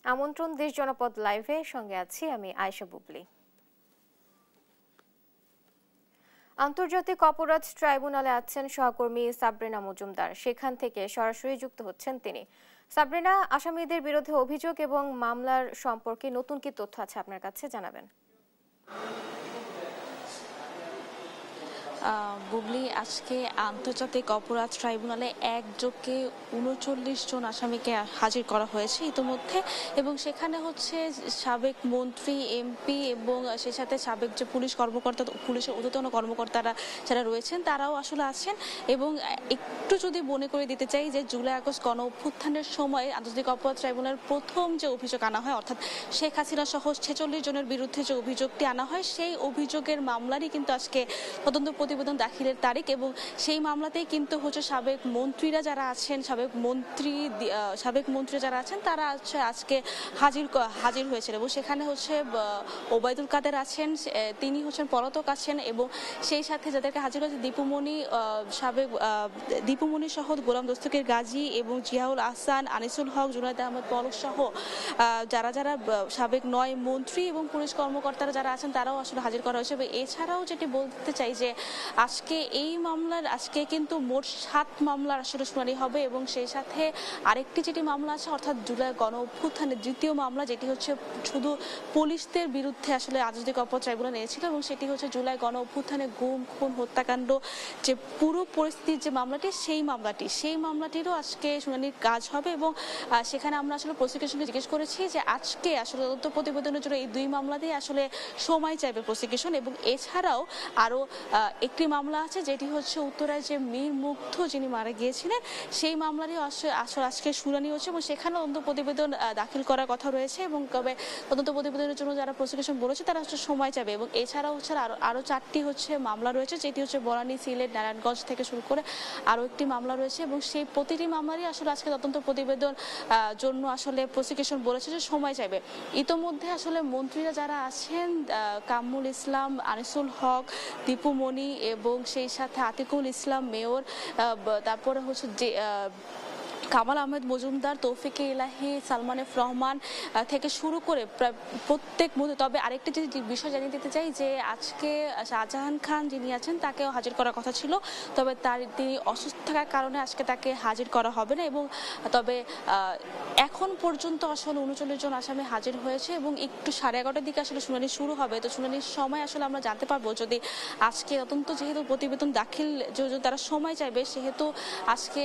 আমন্ত্রণ দেশ জনপদ লাইভে, সঙ্গে আছি আমি আয়েশা বুবলি। আন্তর্জাতিক অপরাধ ট্রাইব্যুনালে আছেন সহকর্মী সাবরিনা মজুমদার, সেখান থেকে সরাসরি যুক্ত হচ্ছেন তিনি। সাবরিনা, আসামিদের বিরুদ্ধে অভিযোগ এবং মামলার সম্পর্কে নতুন কি তথ্য আছে আপনার কাছে, জানাবেন। বুবলি, আজকে আন্তর্জাতিক অপরাধ ট্রাইব্যুনালে একযোগে ৩৯ জন আসামিকে হাজির করা হয়েছে ইতিমধ্যে, এবং সেখানে হচ্ছে সাবেক মন্ত্রী, এমপি এবং সেই সাথে সাবেক যে পুলিশ কর্মকর্তা, পুলিশের ঊর্ধ্বতন কর্মকর্তারা যারা রয়েছেন তারাও আসলে আছেন। এবং একটু যদি মনে করে দিতে চাই যে জুলাই আগস্ট গণ অভ্যুত্থানের সময় আন্তর্জাতিক অপরাধ ট্রাইব্যুনালের প্রথম যে অভিযোগ আনা হয়, অর্থাৎ শেখ হাসিনা সহ ৪৬ জনের বিরুদ্ধে যে অভিযোগটি আনা হয়, সেই অভিযোগের মামলারই কিন্তু আজকে তদন্ত প্রতিবেদন দাখিলের তারিখ। এবং সেই মামলাতেই কিন্তু হচ্ছে সাবেক মন্ত্রীরা যারা আছেন, সাবেক মন্ত্রী যারা আছেন তারা আজকে হাজির হয়েছেন। এবং সেখানে হচ্ছে ওবায়দুল কাদের আছেন, তিনি হচ্ছেন পলাতক আছেন, এবং সেই সাথে যাদেরকে হাজির হয়েছে দীপুমণি সহ গোলাম দস্তগীর গাজী এবং জিয়াউল আহসান, আনিসুল হক, জুনায়েদ আহমেদ পলক সহ যারা সাবেক ৯ মন্ত্রী এবং পুলিশ কর্মকর্তারা যারা আছেন তারাও আসলে হাজির করা হয়েছে। এবং এছাড়াও যেটি বলতে চাই যে আজকে কিন্তু মোট ৭ মামলার আসলে শুনানি হবে, এবং সেই সাথে আরেকটি যেটি মামলা আছে, অর্থাৎ জুলাই গণ অভ্যুত্থানের দ্বিতীয় মামলা, যেটি হচ্ছে শুধু পুলিশদের বিরুদ্ধে আসলে আন্তর্জাতিক অপরাধ ট্রাইব্যুনাল নিয়েছিল, এবং সেটি হচ্ছে জুলাই গণ অভ্যুত্থানে গুম, খুন, হত্যাকাণ্ড যে পুরো পরিস্থিতির যে মামলাটি, সেই মামলাটিরও আজকে শুনানির কাজ হবে। এবং সেখানে আমরা আসলে প্রসিকিউশনকে জিজ্ঞেস করেছি যে আজকে আসলে তদন্ত প্রতিবেদনের জন্য এই ২ মামলাতেই আসলে সময় চাইবে প্রসিকিউশন। এবং এছাড়াও আরো একটি মামলা আছে, যেটি হচ্ছে উত্তরায় যে মীর মুগ্ধ যিনি মারা গিয়েছিলেন, সেই মামলারই আসলে আজকে শুনানি হচ্ছে, এবং সেখানে তদন্ত প্রতিবেদন দাখিল করার কথা রয়েছে। এবং তবে তদন্ত প্রতিবেদনের জন্য যারা প্রসিকিউশন বলেছে তারা হচ্ছে সময় চাইবে। এবং এছাড়াও হচ্ছে আরো ৪টি হচ্ছে মামলা রয়েছে, যেটি হচ্ছে বনানী, সিলেট, নারায়ণগঞ্জ থেকে শুরু করে আরো একটি মামলা রয়েছে, এবং সেই প্রতিটি মামলারই আসলে আজকে তদন্ত প্রতিবেদন জন্য আসলে প্রসিকিউশন বলেছে যে সময় চাইবে। ইতোমধ্যে আসলে মন্ত্রীরা যারা আছেন, কামরুল ইসলাম, আনিসুল হক, দীপুমণি এবং সেই সাথে আতিকুল ইসলাম মেয়র, তারপরে হচ্ছে যে কামাল আহমেদ মজুমদার, তৌফিকে ইলাহি, সালমান এফ রহমান থেকে শুরু করে প্রত্যেক মুহূর্তে। তবে আরেকটি যে বিষয় জানিয়ে দিতে চাই যে আজকে শাহজাহান খান যিনি আছেন তাকেও হাজির করার কথা ছিল, তবে তিনি অসুস্থ থাকার কারণে আজকে তাকে হাজির করা হবে না। এবং তবে এখন পর্যন্ত আসলে ৩৯ জন আসামি হাজির হয়েছে, এবং একটু 11:30টার দিকে আসলে শুনানি শুরু হবে। তো শুনানির সময় আসলে আমরা জানতে পারবো, যদি আজকে তদন্ত যেহেতু প্রতিবেদন দাখিল তারা সময় চাইবে, সেহেতু আজকে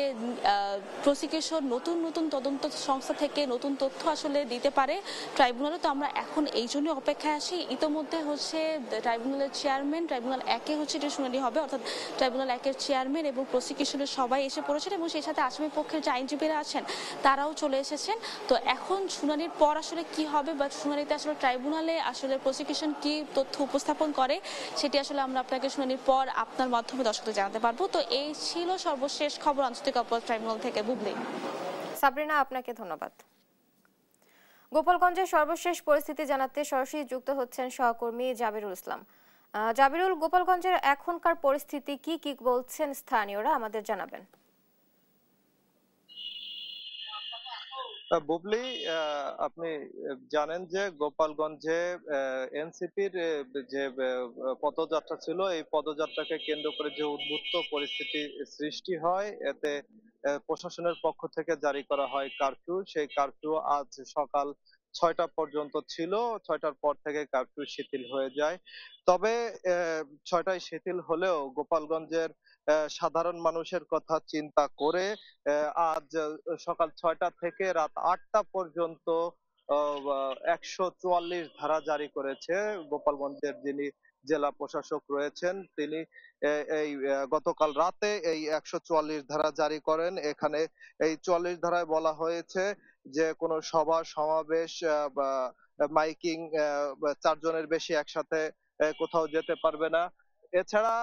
প্রসিকিউশন নতুন তদন্ত সংস্থা থেকে নতুন তথ্য আসলে দিতে পারে ট্রাইব্যুনালে। তো আমরা এখন এই জন্য অপেক্ষায় আছি। ইতোমধ্যে হচ্ছে ট্রাইব্যুনালের চেয়ারম্যান, ট্রাইব্যুনাল ১-এ হচ্ছে যে শুনানি হবে, অর্থাৎ ট্রাইব্যুনাল ১-এর চেয়ারম্যান এবং প্রসিকিউশনের সবাই এসে পড়েছেন, এবং সেই সাথে আসামি পক্ষের যে আইনজীবীরা আছেন তারাও চলে এসেছেন। তো এখন শুনানির পর আসলে কি হবে, বা শুনানিতে আসলে ট্রাইব্যুনালে আসলে প্রসিকিউশন কি তথ্য উপস্থাপন করে, সেটি আসলে আমরা আপনাকে শুনানির পর আপনার মাধ্যমে দর্শকদের জানাতে পারবো। তো এই ছিল সর্বশেষ খবর আন্তর্জাতিক অপরাধ ট্রাইব্যুনাল থেকে। বুবলি। সাবরিনা, আপনাকে ধন্যবাদ। গোপালগঞ্জের সর্বশেষ পরিস্থিতি জানাতে সরাসরি যুক্ত হচ্ছেন সহকর্মী জাবিরুল ইসলাম। জাবিরুল, গোপালগঞ্জের এখনকার পরিস্থিতি কি কি বলছেন স্থানীয়রা, আমাদের জানাবেন। বুবলি, আপনি জানেন যে গোপালগঞ্জে এনসিপির যে পদযাত্রা ছিল, এই পদযাত্রাকে কেন্দ্র করে যে উদ্বুদ্ধ পরিস্থিতি সৃষ্টি হয়, এতে প্রশাসনের পক্ষ থেকে জারি করা হয় কারফিউ। সেই কারফিউ আজ সকাল ৬টা পর্যন্ত ছিল। ৬টার পর থেকে কারফিউ শিথিল হয়ে যায়। তবে ৬টায় শিথিল হলেও গোপালগঞ্জের সাধারণ মানুষের কথা চিন্তা করে আজ সকাল ৬টা থেকে রাত ৮টা পর্যন্ত ১৪৪ ধারা জারি করেছে গোপালগঞ্জের যিনি জেলা প্রশাসক রয়েছেন তিনি। এই গতকাল রাতে এই ১৪৪ ধারা জারি করেন। এখানে এই ৪৪ ধারায় বলা হয়েছে যে কোনো সভা সমাবেশ বা মাইকিং ৪ জনের বেশি একসাথে কোথাও যেতে পারবে না। এছাড়া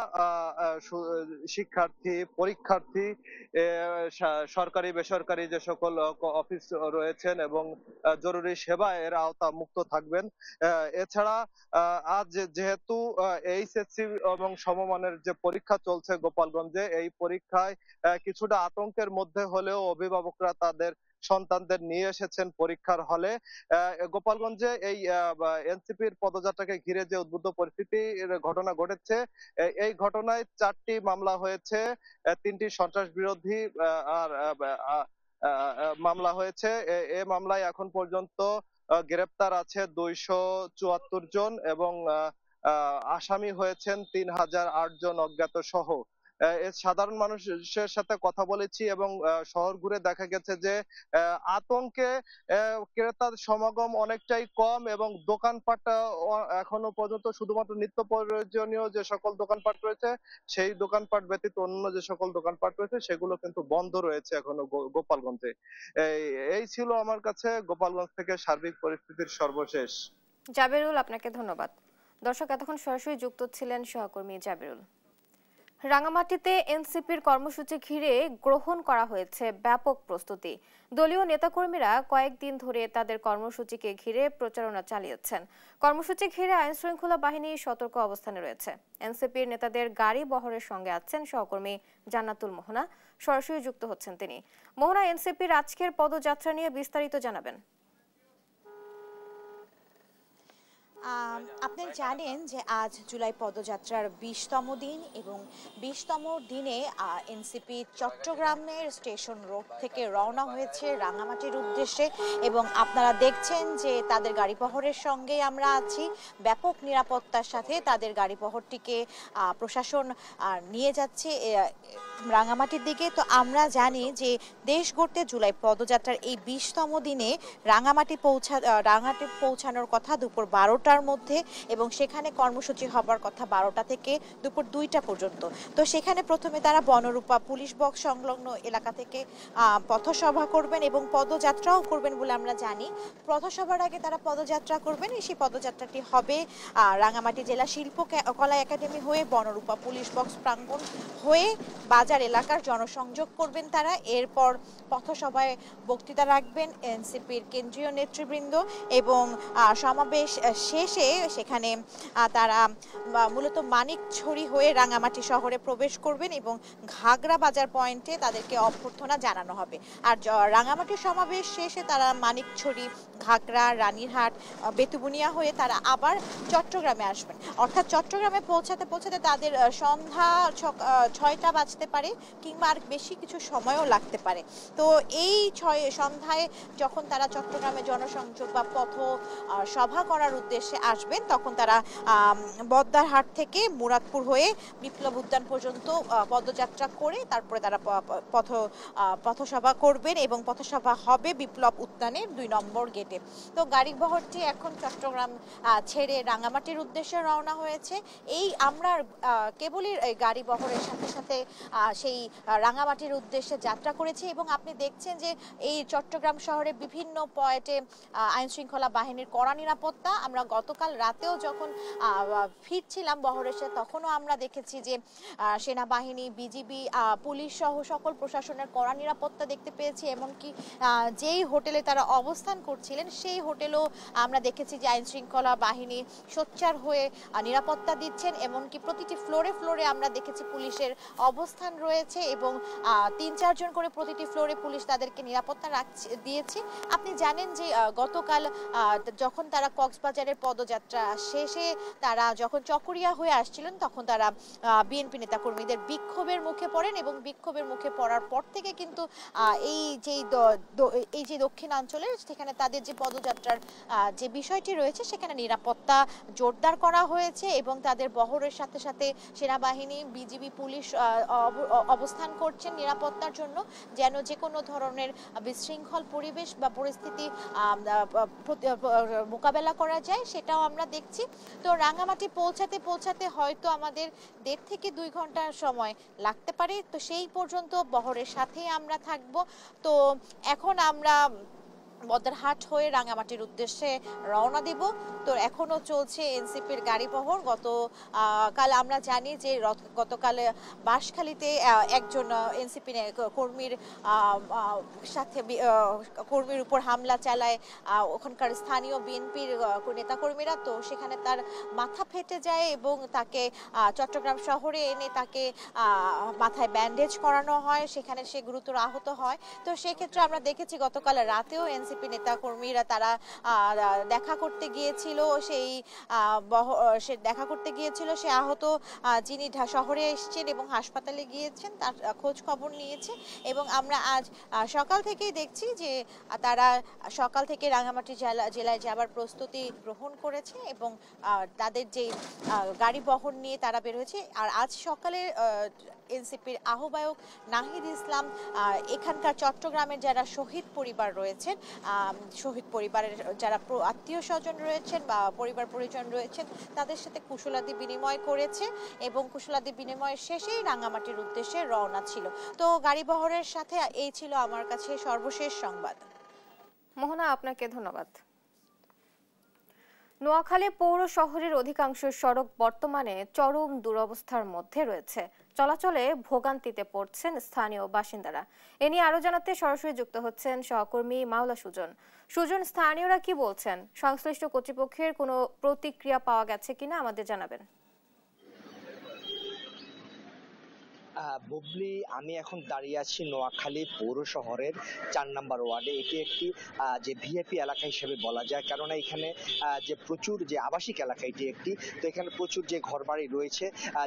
শিক্ষার্থী, পরীক্ষার্থী, সরকারি বেসরকারি যে সকল অফিস রয়েছেন এবং জরুরি সেবা এর আওতা মুক্ত থাকবেন। এছাড়া আজ যেহেতু এইচএসসি এবং সমমানের যে পরীক্ষা চলছে গোপালগঞ্জে, এই পরীক্ষায় কিছুটা আতঙ্কের মধ্যে হলেও অভিভাবকরা তাদের সন্তানদের নিয়ে এসেছেন পরীক্ষার হলে। গোপালগঞ্জে এই এনসিপির পদযাত্রাকে ঘিরে যে উদ্বুদ্ধ পরিস্থিতির ঘটনা ঘটেছে, এই ঘটনায় 4টি মামলা হয়েছে, 3টি সন্ত্রাস বিরোধী আর মামলা হয়েছে। এ মামলায় এখন পর্যন্ত গ্রেপ্তার আছে 274 জন এবং আসামি হয়েছেন 3008 জন অজ্ঞাত সহ। সাধারণ মানুষের সাথে কথা বলেছি এবং শহর ঘুরে দেখা গেছে যে আতঙ্কে ক্রেতার সমাগম অনেকটাই কম এবং দোকানপাট এখনো পর্যন্ত শুধুমাত্র নিত্য প্রয়োজনীয় যে সকল দোকানপাট রয়েছে সেই দোকানপাট ব্যতীত অন্য যে সকল দোকানপাট রয়েছে সেগুলো কিন্তু বন্ধ রয়েছে এখনো গোপালগঞ্জে। এই ছিল আমার কাছে গোপালগঞ্জ থেকে সার্বিক পরিস্থিতির সর্বশেষ। জাবেরুল, আপনাকে ধন্যবাদ। দর্শক, এতক্ষণ সরাসরি যুক্ত ছিলেন সহকর্মী জাবেরুল। রাঙামাটিতে এনসিপির কর্মসূচি ঘিরে গ্রহণ করা হয়েছে ব্যাপক প্রস্তুতি। দলীয় নেতাকর্মীরা কয়েকদিন ধরে তাদের কর্মসূচিকে ঘিরে প্রচারণা চালিয়েছেন। কর্মসূচি ঘিরে আইন শৃঙ্খলা বাহিনী সতর্ক অবস্থানে রয়েছে। এনসিপির নেতাদের গাড়ি বহরের সঙ্গে আছেন সহকর্মী জান্নাতুল মোহনা। সরাসরি যুক্ত হচ্ছেন তিনি। মোহনা, এনসিপির আজকের পদযাত্রা নিয়ে বিস্তারিত জানাবেন। আপনি জানেন যে আজ জুলাই পদযাত্রার 20তম দিন এবং 20তম দিনে এনসিপি চট্টগ্রামের স্টেশন রোড থেকে রওনা হয়েছে রাঙামাটির উদ্দেশ্যে এবং আপনারা দেখছেন যে তাদের গাড়িবহরের সঙ্গে আমরা আছি। ব্যাপক নিরাপত্তার সাথে তাদের গাড়িবহরটিকে প্রশাসন নিয়ে যাচ্ছে রাঙামাটির দিকে। তো আমরা জানি যে দেশ গড়তে জুলাই পদযাত্রার এই 20তম দিনে রাঙামাটি পৌঁছানোর কথা দুপুর 12টার মধ্যে এবং সেখানে কর্মসূচি হবার কথা 12টা থেকে দুপুর 2টা পর্যন্ত। তো সেখানে প্রথমে তারা বনরূপা পুলিশ বক্স সংলগ্ন এলাকা থেকে পথসভা করবেন এবং পদযাত্রাও করবেন বলে আমরা জানি। পথসভার আগে তারা পদযাত্রা করবেন। সেই পদযাত্রাটি হবে রাঙামাটি জেলা শিল্পকলা একাডেমি হয়ে বনরূপা পুলিশ বক্স প্রাঙ্গণ হয়ে বাজার এলাকার জনসংযোগ করবেন তারা। এরপর পথসভায় বক্তৃতা রাখবেন এনসিপির কেন্দ্রীয় নেতৃবৃন্দ এবং সমাবেশ শেষে সেখানে তারা মূলত মানিকছড়ি হয়ে রাঙামাটি শহরে প্রবেশ করবেন এবং ঘাগড়া বাজার পয়েন্টে তাদেরকে অভ্যর্থনা জানানো হবে। আর রাঙামাটি সমাবেশ শেষে তারা মানিকছড়ি, ঘাগড়া, রানীরহাট, বেতুবুনিয়া হয়ে তারা আবার চট্টগ্রামে আসবেন। অর্থাৎ চট্টগ্রামে পৌঁছাতে পৌঁছাতে তাদের সন্ধ্যা 6টা বাজতে পারে কিংবা আর বেশি কিছু সময়ও লাগতে পারে। তো এই সন্ধ্যায় যখন তারা চট্টগ্রামে জনসংযোগ বা পথ সভা করার উদ্দেশ্যে আসবেন তখন তারা বদ্দারহাট থেকে মুরাদপুর হয়ে বিপ্লব উদ্যান পর্যন্ত পদযাত্রা করে তারপরে তারা পথসভা করবেন এবং পথসভা হবে বিপ্লব উদ্যানের 2 নম্বর গেটে। তো গাড়িবহরটি এখন চট্টগ্রাম ছেড়ে রাঙামাটির উদ্দেশ্যে রওনা হয়েছে। এই আমরা কেবলই গাড়িবহরের সাথে সাথে সেই রাঙামাটির উদ্দেশ্যে যাত্রা করেছি এবং আপনি দেখছেন যে এই চট্টগ্রাম শহরে বিভিন্ন পয়েন্টে আইন শৃঙ্খলা বাহিনীর কড়া নিরাপত্তা। আমরা গতকাল রাতেও যখন ফিরছিলাম বহরের সাথে তখনও আমরা দেখেছি যে সেনাবাহিনী, বিজিবি, পুলিশ সহ সকল প্রশাসনের কড়া নিরাপত্তা দেখতে পেয়েছি। এমনকি যেই হোটেলে তারা অবস্থান করছিলেন সেই হোটেলও আমরা দেখেছি যে আইন শৃঙ্খলা বাহিনী সোচ্চার হয়ে নিরাপত্তা দিচ্ছেন। এমনকি প্রতিটি ফ্লোরে ফ্লোরে আমরা দেখেছি পুলিশের অবস্থান রয়েছে এবং 3-4 জন করে প্রতিটি ফ্লোরে পুলিশ তাদেরকে নিরাপত্তা দিয়েছে। আপনি জানেন যে গতকাল যখন তারা কক্সবাজারের পদযাত্রা শেষে তারা যখন চকরিয়া হয়ে আসছিলেন তখন তারা বিএনপি নেতাকর্মীদের বিক্ষোভের মুখে পড়েন এবং বিক্ষোভের মুখে পড়ার পর থেকে কিন্তু এই যে দক্ষিণাঞ্চলের সেখানে তাদের যে পদযাত্রার যে বিষয়টি রয়েছে সেখানে নিরাপত্তা জোরদার করা হয়েছে এবং তাদের বহরের সাথে সাথে সেনাবাহিনী, বিজিবি, পুলিশ অবস্থান করছেন নিরাপত্তার জন্য যেন যে কোনো ধরনের বিশৃঙ্খল পরিবেশ বা পরিস্থিতি মোকাবেলা করা যায় সেটাও আমরা দেখছি। তো রাঙামাটি পৌঁছাতে পৌঁছাতে হয়তো আমাদের 1.5 থেকে 2 ঘন্টার সময় লাগতে পারে। তো সেই পর্যন্ত বহরের সাথেই আমরা থাকব। তো এখন আমরা বদরহাট হয়ে রাঙামাটির উদ্দেশ্যে রওনা দিব। তো এখনো চলছে এনসিপির গাড়ি বহর। কাল আমরা জানি যে গতকাল বাঁশখালীতে একজন এনসিপি কর্মীর সাথে কর্মীর উপর হামলা চালায় ওখানকার স্থানীয় বিএনপির নেতাকর্মীরা। তো সেখানে তার মাথা ফেটে যায় এবং তাকে চট্টগ্রাম শহরে এনে তাকে মাথায় ব্যান্ডেজ করানো হয়, সেখানে সে গুরুতর আহত হয়। তো সেক্ষেত্রে আমরা দেখেছি গতকাল রাতেও এনসিপি নেতা কর্মীরা তারা দেখা করতে গিয়েছিল, সে আহত যিনি শহরে এসেছেন এবং হাসপাতালে গিয়েছেন তার খোঁজ খবর নিয়েছে। এবং আমরা আজ সকাল থেকেই দেখছি যে তারা সকাল থেকে রাঙামাটি জেলায় যাবার প্রস্তুতি গ্রহণ করেছে এবং তাদের যে গাড়ি বহন নিয়ে তারা বের হয়েছে। আর আজ সকালে এনসিপির আহ্বায়ক নাহিদ ইসলাম এখানকার চট্টগ্রামের যারা শহীদ পরিবার রয়েছেন, শহীদ পরিবারের যারা আত্মীয় স্বজন রয়েছেন বা পরিবার পরিজন রয়েছেন তাদের সাথে কুশলাদি বিনিময় করেছে এবং কুশলাদি বিনিময়ের শেষেই রাঙামাটির উদ্দেশ্যে রওনা ছিল। তো গাড়ি বহরের সাথে এই ছিল আমার কাছে সর্বশেষ সংবাদ। মোহনা, আপনাকে ধন্যবাদ। নোয়াখালী পৌর শহরের অধিকাংশ সড়ক বর্তমানে চরম দুরবস্থার মধ্যে রয়েছে। চলাচলে ভোগান্তিতে পড়ছেন স্থানীয় বাসিন্দারা। এ নিয়ে আরো জানাতে সরাসরি যুক্ত হচ্ছেন সহকর্মী মাওলা সুজন। সুজন, স্থানীয়রা কি বলছেন? সংশ্লিষ্ট কর্তৃপক্ষের কোনো প্রতিক্রিয়া পাওয়া গেছে কিনা আমাদের জানাবেন। বুবলি, আমি এখন দাঁড়িয়ে আছি নোয়াখালী পৌর শহরের 4 নম্বর ওয়ার্ডে। এটি একটি যে ভিআইপি এলাকা হিসেবে বলা যায়, কেননা এখানে যে প্রচুর যে আবাসিক এলাকা এটি একটি, তো এখানে প্রচুর যে ঘরবাড়ি রয়েছে,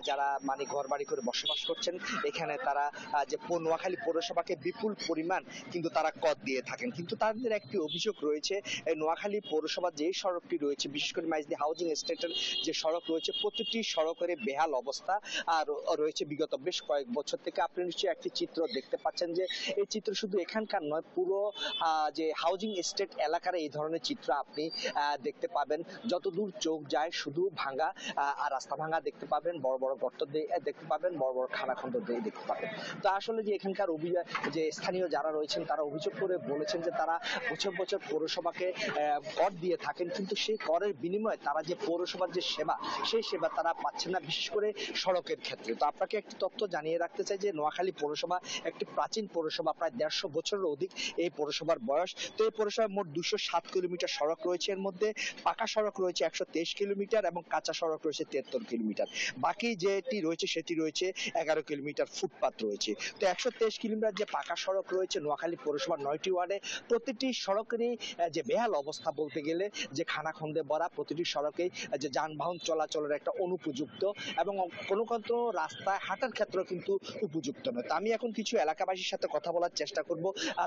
যারা মানে ঘরবাড়ি করে বসবাস করছেন এখানে, তারা যে নোয়াখালী পৌরসভাকে বিপুল পরিমাণ কিন্তু তারা কর দিয়ে থাকেন। কিন্তু তাদের একটি অভিযোগ রয়েছে, নোয়াখালী পৌরসভার যে সড়কটি রয়েছে, বিশেষ করে মাইজদি হাউজিং এস্টেটের যে সড়ক রয়েছে, প্রতিটি সড়কের বেহাল অবস্থা আর রয়েছে বিগত বেশ কয়েক বছর থেকে। আপনি নিশ্চয়ই একটি চিত্র দেখতে পাচ্ছেন যে এই চিত্র শুধু এখানকার নয়, পুরো যে হাউজিং এস্টেট এলাকার এই ধরনের চিত্র আপনি দেখতে পাবেন। যতদূর চোখ যায় শুধু ভাঙা আর রাস্তা ভাঙা দেখতে পাবেন, বড় বড় গর্ত দেখতে পাবেন, বড় বড় খানাখন্দ দেখতে পাবেন। তো আসলে যে এখানকার যে স্থানীয় যারা রয়েছেন তারা অভিযোগ করে বলেছেন যে তারা বছর বছর পৌরসভাকে কর দিয়ে থাকেন, কিন্তু সেই করের বিনিময়ে তারা যে পৌরসভার যে সেবা, সেই সেবা তারা পাচ্ছেন না, বিশেষ করে সড়কের ক্ষেত্রে। তো আপনাকে একটি তথ্য জানিয়ে রাখতে চাই যে নোয়াখালী পৌরসভা একটি প্রাচীন পৌরসভা, প্রায় 150 বছরের অধিক এই পৌরসভার বয়স। তো এই পৌরসভায় মোট 207 কিলোমিটার সড়ক রয়েছে। এর মধ্যে পাকা সড়ক রয়েছে 123 কিলোমিটার এবং কাঁচা সড়ক রয়েছে 73 কিলোমিটার। বাকি যেটি রয়েছে সেটি রয়েছে 11 কিলোমিটার ফুটপাত রয়েছে। তো 123 কিলোমিটার যে পাকা সড়ক রয়েছে নোয়াখালী পৌরসভার 9টি ওয়ার্ডে, প্রতিটি সড়কেরই যে বেহাল অবস্থা বলতে গেলে, যে খানাখন্দে ভরা, প্রতিটি সড়কেই যে যানবাহন চলাচলের একটা অনুপযুক্ত এবং কোনো কোনো রাস্তায় হাঁটার ক্ষেত্রে কিন্তু উপযুক্ত নয়। তো আমি এখন কিছু এলাকাবাসীর সাথে কথা বলার চেষ্টা করব,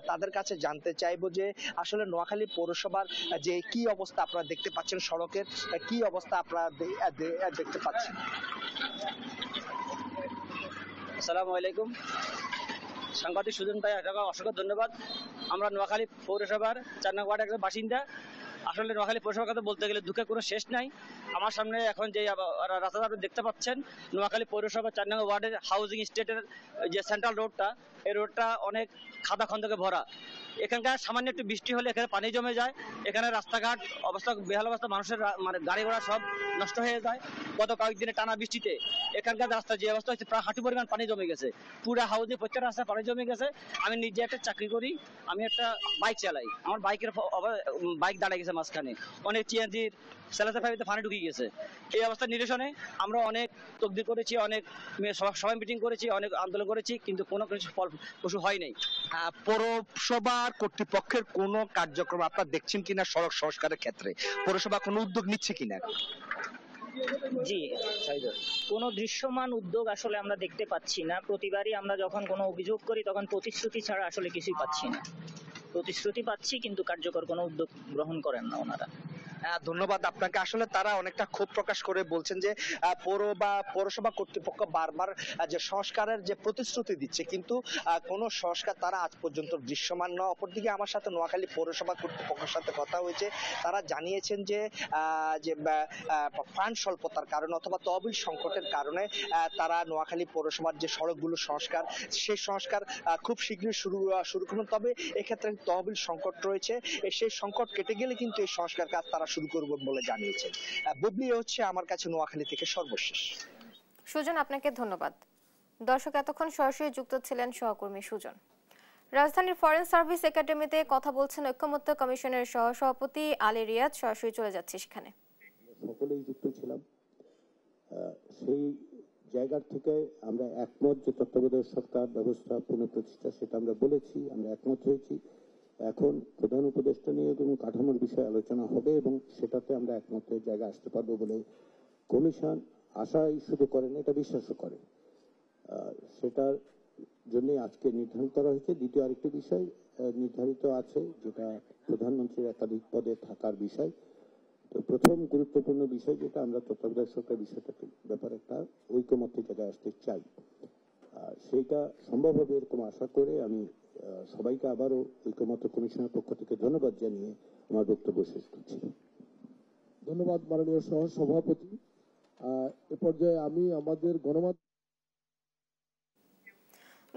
তাদের কাছে জানতে চাইবো যে আসলে নোয়াখালী পৌরসভার যে কি অবস্থা আপনারা দেখতে পাচ্ছেন, সড়কের কি অবস্থা আপনারা দেখতে পাচ্ছেন। আসসালামু আলাইকুম, সাংবাদিক সুজন ভাই, অসংখ্য ধন্যবাদ। আমরা নোয়াখালী পৌরসভার 4 নং ওয়ার্ডের একজন বাসিন্দা। আসলে নোয়াখালী পৌরসভার কথা বলতে গেলে দুঃখের কোনো শেষ নাই। আমার সামনে এখন যে রাস্তাটা আপনি দেখতে পাচ্ছেন, নোয়াখালী পৌরসভা 4 নং ওয়ার্ডের হাউজিং স্টেটের যে সেন্ট্রাল রোডটা, এই রোডটা অনেক খাদা খন্দকে ভরা। এখানকার সামান্য একটু বৃষ্টি হলে এখানে পানি জমে যায়। এখানে রাস্তাঘাট অবস্থা বেহাল অবস্থা, মানুষের মানে গাড়ি ঘোড়া সব নষ্ট হয়ে যায়। গত কয়েকদিনে টানা বৃষ্টিতে এখানকার রাস্তা যে অবস্থা হচ্ছে, প্রায় হাঁটু পরিমাণ পানি জমে গেছে। পুরো হাউজে প্রত্যেক রাস্তায় পানি জমে গেছে। আমি নিজে একটা চাকরি করি, আমি একটা বাইক চালাই। আমার বাইক দাঁড়িয়ে গেছে মাঝখানে, অনেক চিএনজির সেলাতে ফাইভে পানি ঢুকে গেছে। এই অবস্থার নিরসনে আমরা অনেক তকদির করেছি, অনেক সবাই মিটিং করেছি, অনেক আন্দোলন করেছি, কিন্তু কোনো কিছু ফলপ্রসূ হয় নাই। পৌরসভার কর্তৃপক্ষের কোন কার্যক্রম আপনারা দেখছেন কিনা সড়ক সংস্কারের ক্ষেত্রে? পৌরসভা কোনো উদ্যোগ নিচ্ছে কিনা? জি, কোনো দৃশ্যমান উদ্যোগ আসলে আমরা দেখতে পাচ্ছি না। প্রতিবারই আমরা যখন কোনো অভিযোগ করি তখন প্রতিশ্রুতি ছাড়া আসলে কিছুই পাচ্ছি না। প্রতিশ্রুতি পাচ্ছি কিন্তু কার্যকর কোনো উদ্যোগ গ্রহণ করেন না ওনারা। ধন্যবাদ আপনাকে। আসলে তারা অনেকটা ক্ষোভ প্রকাশ করে বলছেন যে পৌর বা পৌরসভা কর্তৃপক্ষ বারবার যে সংস্কারের যে প্রতিশ্রুতি দিচ্ছে, কিন্তু কোনো সংস্কার তারা আজ পর্যন্ত দৃশ্যমান নয়। অপরদিকে আমার সাথে নোয়াখালী পৌরসভা কর্তৃপক্ষের সাথে কথা হয়েছে, তারা জানিয়েছেন যে ফান্ড স্বল্পতার কারণে অথবা তহবিল সংকটের কারণে তারা নোয়াখালী পৌরসভার যে সড়কগুলো সংস্কার, সেই সংস্কার খুব শীঘ্রই শুরু করবেন। তবে এক্ষেত্রে তহবিল সংকট রয়েছে, সেই সংকট কেটে গেলে কিন্তু এই সংস্কার কাজ তারা শুরু করবে বলে জানিয়েছেন। বুবলি হচ্ছে আমার কাছে নোয়াখালী থেকে সর্বশেষ। সুজন, আপনাকে ধন্যবাদ। দর্শক, এতক্ষণ সরাসরি যুক্ত ছিলেন সহকর্মী সুজন। রাজধানীর ফরেন সার্ভিস একাডেমিতে কথা বলছেন ঐক্যমত্য কমিশনের সহসভাপতি আলী রিয়াজ। সরাসরি চলে যাচ্ছে সেখানে। সকলেই যুক্ত ছিলাম, সেই জায়গার থেকে আমরা একমত যে তত্ত্বাবধায়ক সরকার ব্যবস্থা পুনঃপ্রতিষ্ঠা, সেটা আমরা বলেছি, আমরা একমত হয়েছি। এখন প্রধান উপদেষ্টা নিয়ে এবং কাঠামোর বিষয়ে আলোচনা হবে এবং সেটাতে আমরা একমতের জায়গায় আসতে পারবো বলে কমিশন আশাই শুধু করেন, এটা বিশ্বাসও করে। সেটার জন্যই আজকে নির্ধারণ করা হয়েছে। দ্বিতীয় আরেকটি বিষয় নির্ধারিত আছে, যেটা প্রধানমন্ত্রীর একাধিক পদে থাকার বিষয়। তো প্রথম গুরুত্বপূর্ণ বিষয় যেটা, আমরা তত্ত্বাবধায়ক সরকার বিষয়টাকে ব্যাপারে একটা ঐকমত্যের জায়গায় আসতে চাই। সেইটা সম্ভব হবে এরকম আশা করে আমি সবাইকে আবারও ঐকমত্য কমিশনের পক্ষ থেকে ধন্যবাদ জানিয়ে আমার বক্তব্য শেষ করছি। ধন্যবাদ মাননীয় সহ সভাপতি। এ পর্যায়ে আমি আমাদের গণমাধ্যম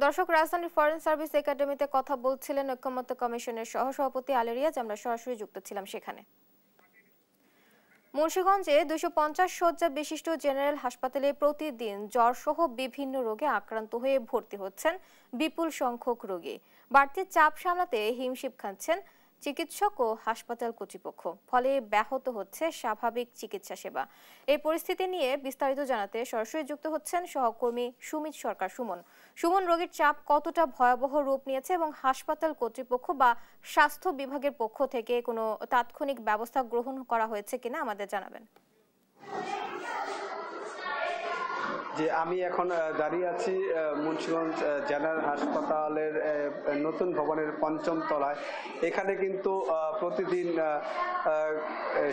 দর্শক, রাজধানীর ফরেন সার্ভিস একাডেমিতে কথা বলছিলেন ঐক্যমত্য কমিশনের সহসভাপতি আলী রিয়াজ। আমরা সরাসরি যুক্ত ছিলাম সেখানে। মুন্সিগঞ্জে 250 শয্যা বিশিষ্ট জেনারেল হাসপাতালে প্রতিদিন জ্বর সহ বিভিন্ন রোগে আক্রান্ত হয়ে ভর্তি হচ্ছেন বিপুল সংখ্যক রোগী। বাড়তি চাপ সামলাতে হিমশিম খাচ্ছেন চিকিৎসক ও হাসপাতাল কর্তৃপক্ষ, ফলে ব্যাহত হচ্ছে স্বাভাবিক চিকিৎসা সেবা। এই পরিস্থিতি নিয়ে বিস্তারিত জানাতে সরাসরি যুক্ত হচ্ছেন সহকর্মী সুমিত সরকার। সুমন, রোগীর চাপ কতটা ভয়াবহ রূপ নিয়েছে এবং হাসপাতাল কর্তৃপক্ষ বা স্বাস্থ্য বিভাগের পক্ষ থেকে কোনো তাৎক্ষণিক ব্যবস্থা গ্রহণ করা হয়েছে কিনা আমাদের জানাবেন। যে আমি এখন দাঁড়িয়ে আছি মুন্সিগঞ্জ জেনারেল হাসপাতালের নতুন ভবনের ৫ম তলায়। এখানে কিন্তু প্রতিদিন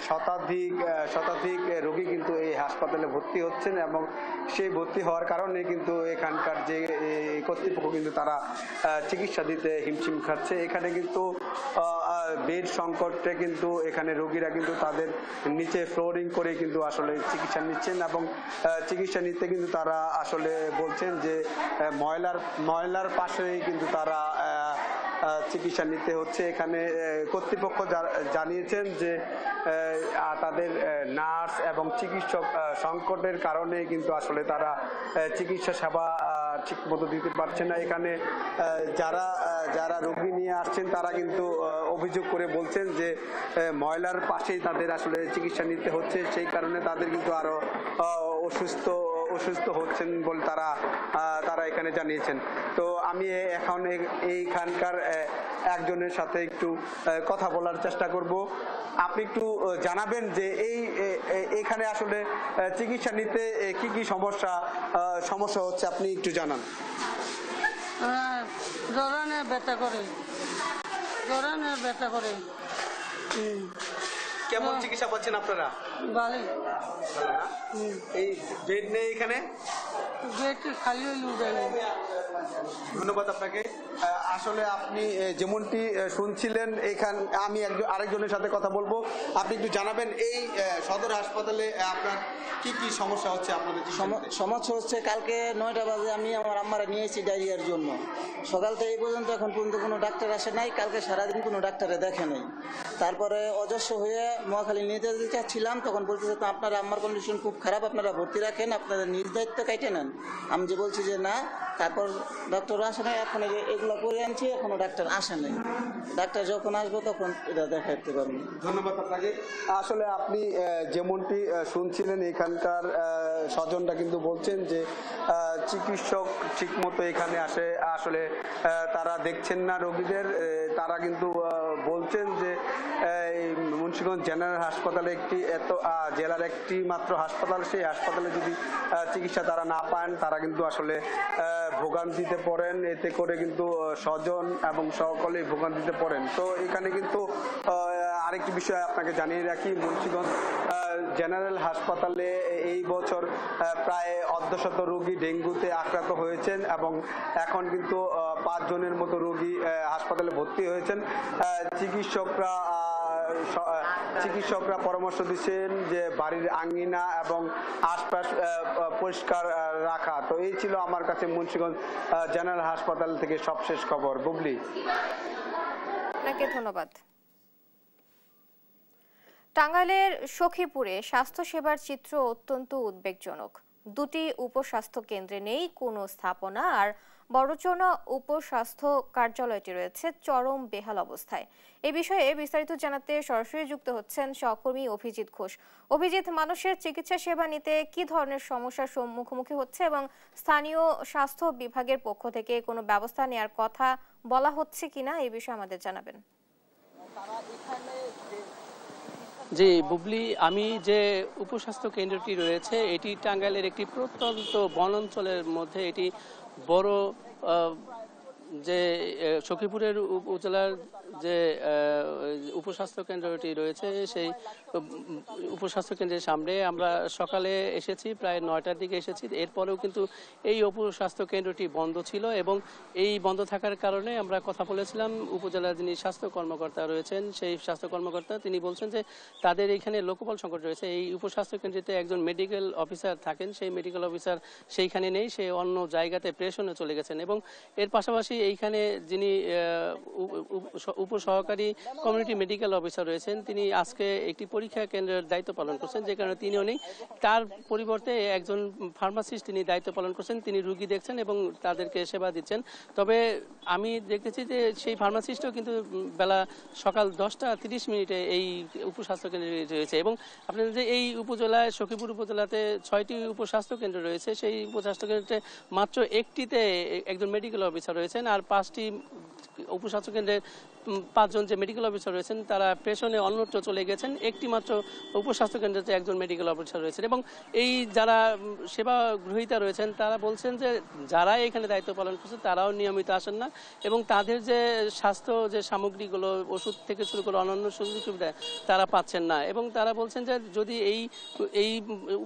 শতাধিক রোগী কিন্তু এই হাসপাতালে ভর্তি হচ্ছেন এবং সেই ভর্তি হওয়ার কারণে কিন্তু এখানকার যে কর্তৃপক্ষ কিন্তু তারা চিকিৎসা দিতে হিমশিম খাচ্ছে। এখানে কিন্তু বেড সংকটে কিন্তু এখানে রোগীরা কিন্তু তাদের নিচে ফ্লোরিং করে কিন্তু আসলে চিকিৎসা নিচ্ছেন এবং চিকিৎসা নিতে কিন্তু তারা আসলে বলছেন যে ময়লার পাশেই কিন্তু তারা চিকিৎসা নিতে হচ্ছে। এখানে কর্তৃপক্ষ জানিয়েছেন যে তাদের নার্স এবং চিকিৎসক সংকটের কারণে কিন্তু আসলে তারা চিকিৎসা সেবা ঠিক মতো দিতে পারছে না। এখানে যারা রোগী নিয়ে আসছেন তারা কিন্তু অভিযোগ করে বলছেন যে ময়লার পাশেই তাদের আসলে চিকিৎসা নিতে হচ্ছে, সেই কারণে তাদের কিন্তু আরো অসুস্থ হচ্ছেন বলে তারা এখানে জানিয়েছেন। তো আমি এখন এইখানকার একজনের সাথে একটু কথা বলার চেষ্টা করব। আপনি একটু জানাবেন যে এখানে আসলে চিকিৎসা নিতে কি কি সমস্যা হচ্ছে, আপনি একটু জানান। জরানে ব্যথা করে। কেমন চিকিৎসা পাচ্ছেন আপনারা? ভালো। এই বেড নেই এখানে? বেড খালি ধন্যবাদ আপনাকে। আসলে আপনি যেমনটি শুনছিলেন, আমি আরেকজনের সাথে কথা বলবো। আপনি একটু জানাবেন এই সদর হাসপাতালে আপনার কি কি সমস্যা হচ্ছে? আপনাদের সমস্যা হচ্ছে, কালকে 9টা বাজে আমি আমার আম্মারা নিয়েছি ডায়রিয়ার জন্য। সকাল থেকে এই পর্যন্ত এখন পর্যন্ত কোনো ডাক্তার আসে নাই। কালকে সারাদিন কোনো ডাক্তারে দেখে নাই। তারপরে অজস্র হয়ে নোয়াখালী নিয়ে যেতে চাচ্ছিলাম, তখন বলতেছে তো আপনারা আম্মার কন্ডিশন খুব খারাপ, আপনারা ভর্তি রাখেন, আপনারা নিজ দায়িত্ব কাইটে নেন। আমি যে বলছি যে না, তারপর ডাক্তার আসে নাই। এখন এগুলো করে আনছি, এখনো ডাক্তার আসে নাই। ডাক্তার যখন আসবো তখন এটা দেখাতে পারবো। ধন্যবাদ আপনাকে। আসলে আপনি যেমনটি শুনছিলেন, এখানকার স্বজনরা কিন্তু বলছেন যে চিকিৎসক ঠিক মতো এখানে আসলে তারা দেখছেন না রোগীদের। তারা কিন্তু বলছেন যে মুন্সিগঞ্জ জেনারেল হাসপাতালে জেলার একটি মাত্র হাসপাতাল, সেই হাসপাতালে যদি চিকিৎসা তারা না পান তারা কিন্তু আসলে ভোগান্তিতে পড়েন। এতে করে কিন্তু স্বজন এবং সকলেই ভোগান্তিতে পড়েন। তো এখানে কিন্তু আরেকটি বিষয় আপনাকে জানিয়ে রাখি, মুন্সিগঞ্জ জেনারেল হাসপাতালে এই বছর প্রায় অর্ধশত রোগী ডেঙ্গুতে আক্রান্ত হয়েছেন এবং এখন কিন্তু 5 জনের মতো রোগী হাসপাতালে ভর্তি হয়েছেন। চিকিৎসকরা পরামর্শ দিচ্ছেন যে বাড়ির আঙ্গিনা এবং আশপাশ পরিষ্কার রাখা। তো এই ছিল আমার কাছে মুন্সিগঞ্জ জেনারেল হাসপাতাল থেকে সবশেষ খবর। বুবলি, আপনাকে ধন্যবাদ। টাঙ্গাইলের সখীপুরে স্বাস্থ্যসেবার চিত্র অত্যন্ত উদ্বেগজনক। 2টি উপস্বাস্থ্য কেন্দ্রে নেই কোনো স্থাপনা, আর বড়চনা উপস্বাস্থ্য কার্যালয়টি রয়েছে চরম বেহাল অবস্থায়। এই বিষয়ে বিস্তারিত জানাতে সরাসরি যুক্ত হচ্ছেন সহকর্মী অভিজিৎ ঘোষ। অভিজিৎ, মানুষের চিকিৎসা সেবা নিতে কি ধরনের সমস্যার মুখোমুখি হচ্ছে এবং স্থানীয় স্বাস্থ্য বিভাগের পক্ষ থেকে কোনো ব্যবস্থা নেওয়ার কথা বলা হচ্ছে কিনা, এই বিষয়ে আমাদের জানাবেন। জি বুবলি, আমি যে উপস্বাস্থ্য কেন্দ্রটি রয়েছে এটি টাঙ্গাইলের একটি প্রত্যন্ত বনাঞ্চলের মধ্যে, এটি বড় যে সখীপুরের উপজেলার যে উপস্বাস্থ্য কেন্দ্রটি রয়েছে সেই উপস্বাস্থ্য কেন্দ্রের সামনে আমরা সকালে এসেছি, প্রায় 9টার দিকে এসেছি। এরপরেও কিন্তু এই উপস্বাস্থ্য কেন্দ্রটি বন্ধ ছিল এবং এই বন্ধ থাকার কারণে আমরা কথা বলেছিলাম উপজেলার যিনি স্বাস্থ্য কর্মকর্তা রয়েছেন, সেই স্বাস্থ্য কর্মকর্তা তিনি বলছেন যে তাদের এখানে লোকবল সংকট রয়েছে। এই উপস্বাস্থ্য কেন্দ্রতে একজন মেডিকেল অফিসার থাকেন, সেই মেডিকেল অফিসার সেইখানে নেই, সে অন্য জায়গাতে প্রেষণে চলে গেছেন। এবং এর পাশাপাশি এইখানে যিনি উপসহকারী কমিউনিটি মেডিকেল অফিসার রয়েছেন তিনি আজকে একটি পরীক্ষা কেন্দ্রের দায়িত্ব পালন করছেন, যে কারণে তিনিও নেই। তার পরিবর্তে একজন ফার্মাসিস্ট তিনি দায়িত্ব পালন করছেন, তিনি রুগী দেখছেন এবং তাদেরকে সেবা দিচ্ছেন। তবে আমি দেখতেছি যে সেই ফার্মাসিস্টও কিন্তু বেলা সকাল 10:30 এই উপস্বাস্থ্য কেন্দ্রে রয়েছে। এবং আপনাদের যে এই উপজেলায় সখীপুর উপজেলাতে 6টি উপস্বাস্থ্য কেন্দ্র রয়েছে, সেই উপস্বাস্থ্য কেন্দ্রে মাত্র একটিতে একজন মেডিকেল অফিসার রয়েছেন, আর 5টি উপস্বাস্থ্য কেন্দ্রে 5 জন যে মেডিকেল অফিসার রয়েছেন তারা প্রেষণে অন্যত্র চলে গেছেন। একটি মাত্র উপস্বাস্থ্য কেন্দ্রে একজন মেডিকেল অফিসার রয়েছেন। এবং এই যারা সেবা গ্রহীতা রয়েছেন তারা বলছেন যে যারা এখানে দায়িত্ব পালন করছে তারাও নিয়মিত আসেন না এবং তাদের যে স্বাস্থ্য যে সামগ্রীগুলো, ওষুধ থেকে শুরু করে অন্যান্য সুযোগ সুবিধা তারা পাচ্ছেন না। এবং তারা বলছেন যে যদি এই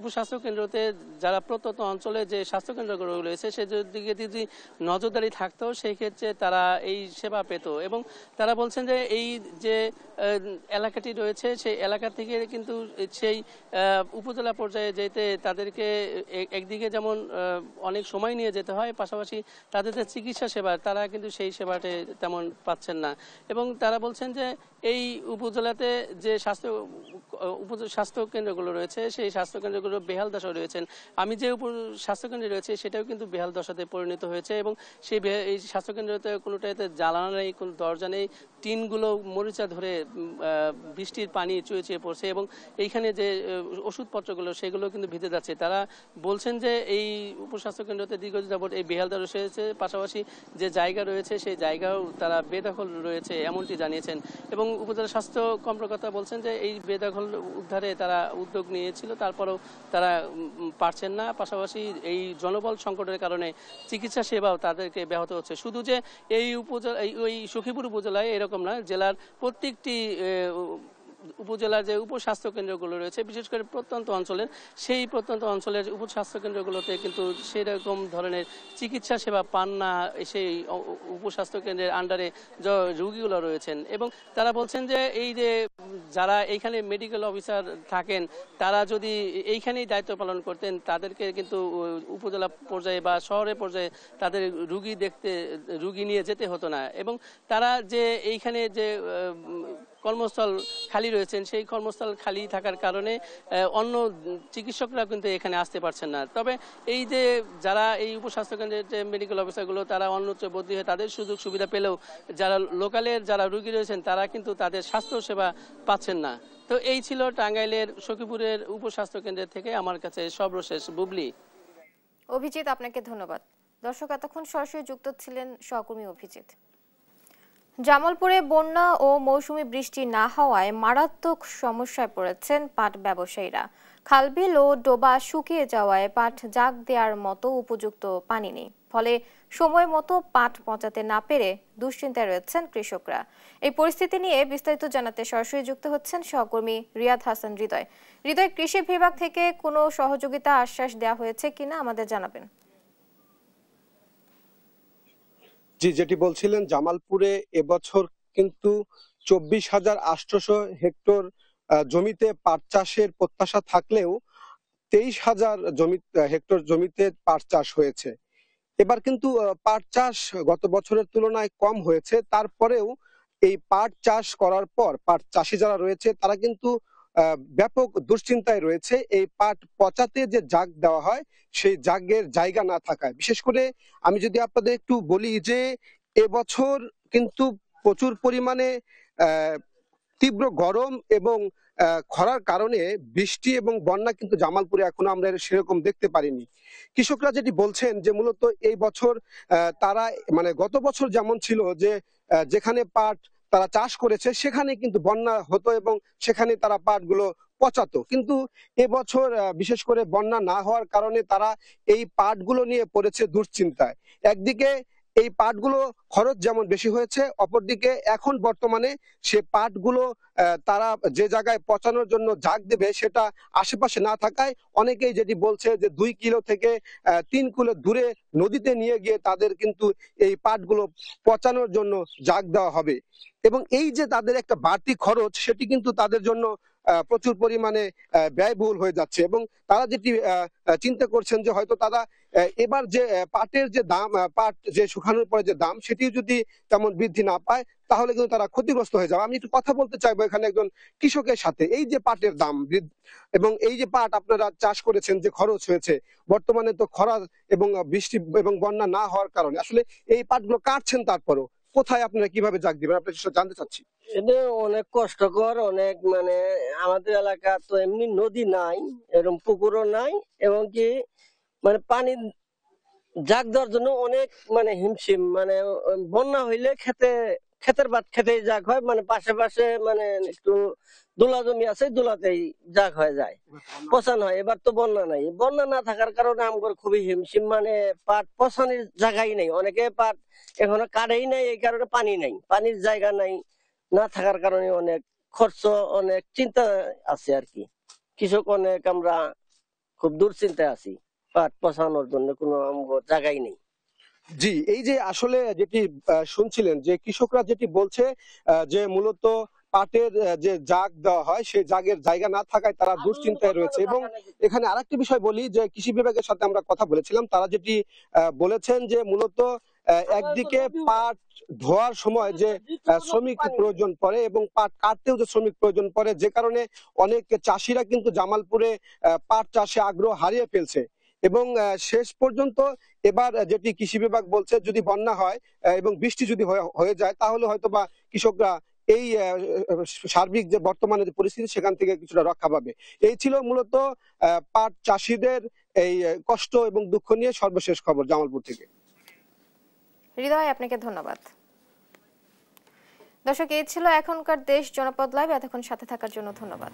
উপস্বাস্থ্য কেন্দ্রতে যারা প্রত্যন্ত অঞ্চলে যে স্বাস্থ্যকেন্দ্রগুলো রয়েছে সেদিকে যদি নজরদারি থাকতো সেই ক্ষেত্রে তারা এই সেবা পেত। এবং তারা বলছেন যে এই যে এলাকাটি রয়েছে সেই এলাকা থেকে কিন্তু সেই উপজেলা পর্যায়ে যেতে তাদেরকে একদিকে যেমন অনেক সময় নিয়ে যেতে হয়, পাশাপাশি তাদের যে চিকিৎসা সেবা তারা কিন্তু সেই সেবাটি তেমন পাচ্ছেন না। এবং তারা বলছেন যে এই উপজেলাতে যে স্বাস্থ্য কেন্দ্রগুলো রয়েছে সেই স্বাস্থ্য কেন্দ্রগুলো বেহাল দশায় রয়েছেন। আমি যে স্বাস্থ্যকেন্দ্রে রয়েছে সেটাও কিন্তু বেহাল দশাতে পরিণত হয়েছে এবং এই স্বাস্থ্যকেন্দ্রতে কোনোটাতে জ্বালানো নেই, কোনো দরজা নেই, টিনগুলো মরিচা ধরে বৃষ্টির পানি চুয়ে চুয়ে পড়ছে এবং এইখানে যে ওষুধপত্রগুলো সেগুলো কিন্তু ভিজে যাচ্ছে। তারা বলছেন যে এই উপস্বাস্থ্য কেন্দ্রতে দীর্ঘদিন যাবত এই বেহাল দশা রয়েছে, পাশাপাশি যে জায়গা রয়েছে সেই জায়গাও তারা বেদখল রয়েছে এমনটি জানিয়েছেন। এবং উপজেলা স্বাস্থ্য কর্মকর্তা বলছেন যে এই বেদখল উদ্ধারে তারা উদ্যোগ নিয়েছিল, তারপরেও তারা পারছেন না। পাশাপাশি এই জনবল সংকটের কারণে চিকিৎসা সেবাও তাদেরকে ব্যাহত হচ্ছে। শুধু যে এই সখীপুর উপজেলায় এরকম না, জেলার প্রত্যেকটি উপজেলার যে উপস্বাস্থ্য কেন্দ্রগুলো রয়েছে বিশেষ করে প্রত্যন্ত অঞ্চলের, সেই প্রত্যন্ত অঞ্চলের উপস্বাস্থ্য কেন্দ্রগুলোতে কিন্তু সেরকম ধরনের চিকিৎসা সেবা পান না সেই উপস্বাস্থ্য কেন্দ্রের আন্ডারে যে রোগীগুলো রয়েছেন। এবং তারা বলছেন যে এই যে যারা এইখানে মেডিকেল অফিসার থাকেন তারা যদি এইখানেই দায়িত্ব পালন করতেন তাদেরকে কিন্তু উপজেলা পর্যায়ে বা শহরের পর্যায়ে তাদের রুগী নিয়ে যেতে হতো না। এবং তারা যে এইখানে যে কর্মস্থল খালি রয়েছেন সেই কর্মস্থল খালি থাকার কারণে অন্য চিকিৎসকরা কিন্তু এখানে আসতে পারছেন না। তবে এই যে যারা এই উপস্বাস্থ্য কেন্দ্রের যে মেডিকেল অফিসারগুলো তারা অন্যত্র বদলি হয়ে তাদের সুযোগ সুবিধা পেলেও যারা লোকালের যারা রোগী রয়েছেন তারা কিন্তু তাদের স্বাস্থ্য সেবা পাচ্ছেন না। তো এই ছিল টাঙ্গাইলের সখীপুরের উপস্বাস্থ্য কেন্দ্রের থেকে আমার কাছে সর্বশেষ। বুবলি। অভিজিৎ, আপনাকে ধন্যবাদ। দর্শক, এতক্ষণ সরাসরি যুক্ত ছিলেন সহকর্মী অভিজিৎ। জামালপুরে বন্যা ও মৌসুমী বৃষ্টি না হওয়ায় মারাত্মক সমস্যায় পড়েছেন পাট ব্যবসায়ীরা। খালবিল ও ডোবা শুকিয়ে যাওয়ায় পাট জাগ দেওয়ার মতো উপযুক্ত পানি নেই, ফলে সময় মতো পাট পচাতে না পেরে দুশ্চিন্তায় রয়েছেন কৃষকরা। এই পরিস্থিতি নিয়ে বিস্তারিত জানাতে সরাসরি যুক্ত হচ্ছেন সহকর্মী রিয়াদ হাসান হৃদয়। হৃদয়, কৃষি বিভাগ থেকে কোনো সহযোগিতা আশ্বাস দেওয়া হয়েছে কিনা আমাদের জানাবেন। জি, যেটি বলছিলেন, জামালপুরে এবছর কিন্তু 24,800 হেক্টর জমিতে পাট চাষের প্রত্যাশা থাকলেও 23,000 হেক্টর জমিতে পাট চাষ হয়েছে। এবার কিন্তু পাট চাষ গত বছরের তুলনায় কম হয়েছে। তারপরেও এই পাট চাষ করার পর পাট চাষি যারা রয়েছে তারা কিন্তু ব্যাপক দুশ্চিন্তায় রয়েছে এই পাট পচাতে যে জাগ দেওয়া হয় সেই জাগের জায়গা না থাকায়। বিশেষ করে আমি যদি আপনাদের একটু বলি যে এবছর কিন্তু প্রচুর পরিমাণে তীব্র গরম এবং খরার কারণে বৃষ্টি এবং বন্যা কিন্তু জামালপুরে এখনো আমরা সেরকম দেখতে পারিনি। কৃষকরা যেটি বলছেন যে মূলত এই বছর তারা মানে গত বছর যেমন ছিল যে যেখানে পাট তারা চাষ করেছে সেখানে কিন্তু বন্যা হতো এবং সেখানে তারা পাটগুলো পচাতো, কিন্তু এবছর বিশেষ করে বন্যা না হওয়ার কারণে তারা এই পাটগুলো নিয়ে পড়েছে দুশ্চিন্তায়। একদিকে এই পাটগুলো খরচ যেমন বেশি হয়েছে, অপরদিকে এখন বর্তমানে সে পাটগুলো তারা যে জায়গায় পচানোর জন্য জাগ দেবে সেটা আশেপাশে না থাকায় অনেকেই যেটি বলছে যে 2 কিলো থেকে 3 কিলো দূরে নদীতে নিয়ে গিয়ে তাদের কিন্তু এই পাটগুলো পচানোর জন্য জাগ দেওয়া হবে এবং এই যে তাদের একটা বাড়তি খরচ সেটি কিন্তু তাদের জন্য প্রচুর পরিমাণে ব্যয়বহুল হয়ে যাচ্ছে এবং তারা যেটি চিন্তা করছেন যে হয়তো তারা এবার যে পাটের যে দাম, পাট যে শুকানোর পরে যে দাম সেটি যদি তেমন বৃদ্ধি না পায় তাহলে কিন্তু তারা ক্ষতিগ্রস্ত হয়ে যাবে। আমি একটু কথা বলতে চাইবো এখানে একজন কৃষকের সাথে। এই যে পাটের দাম এবং এই যে পাট আপনারা চাষ করেছেন যে খরচ হয়েছে, বর্তমানে তো খরা এবং বৃষ্টি এবং বন্যা না হওয়ার কারণে আসলে এই পাটগুলো কাটছেন, তারপরও কোথায় আপনারা কিভাবে জাগ দিবেন আপনার জানতে চাচ্ছি। এটা অনেক কষ্টকর, অনেক মানে আমাদের এলাকা তো এমনি নদী নাই, এরকম পুকুরও নাই এবং কি মানে পানি জাগ দেওয়ার জন্য অনেক মানে হিমশিম, মানে বন্যা হইলে ক্ষেতের বাদ খেতেই জাগ হয়, মানে পাশে পাশে মানে একটু দোলা জমি আছে, দোলাতেই জাগ হয়ে যায়, পচান হয়। এবার তো বন্যা নাই, বন্যা না থাকার কারণে আমার খুবই হিমশিম, মানে পাট পচানোর জায়গাই নেই, অনেকে পাট এখনো কাটেই নাই, এই কারণে পানি নাই, পানির জায়গা নাই, না থাকার কারণে অনেক খরচ, অনেক চিন্তা আছে আর কি। কৃষক অনেক আমরা খুব দুশ্চিন্তায় আছি, পাট পচানোর জন্য কোনো জায়গাই নেই। জি, এই যে আসলে যেটি শুনছিলেন যে কৃষকরা যেটি বলছে যে মূলত পাটের যে জাগ দেওয়া হয় সেই জাগের জায়গা না থাকায় তারা দুশ্চিন্তায় রয়েছে। এবং এখানে আরেকটি বিষয় বলি যে কৃষি বিভাগের সাথে আমরা কথা বলেছিলাম, তারা যেটি বলেছেন যে মূলত একদিকে পাট ধোয়ার সময় যে শ্রমিক প্রয়োজন পড়ে এবং পাট কাটতেও যে শ্রমিক প্রয়োজন পড়ে, যে কারণে অনেক চাষিরা কিন্তু জামালপুরে পাট চাষে আগ্রহ হারিয়ে ফেলছে এবং শেষ পর্যন্ত এবার যেটি কৃষি বিভাগ বলছে যদি বন্যা হয় এবং বৃষ্টি যদি হয়ে যায় তাহলে হয়তো বা কৃষকরা এই সার্বিক যে বর্তমানে যে পরিস্থিতি সেখান থেকে কিছুটা রক্ষা পাবে। এই ছিল মূলত পাট চাষিদের এই কষ্ট এবং দুঃখ নিয়ে সর্বশেষ খবর জামালপুর থেকে। হৃদয়, আপনাকে ধন্যবাদ। দর্শক, এই ছিল এখনকার দেশ জনপদ লাইভ। এতক্ষণ সাথে থাকার জন্য ধন্যবাদ।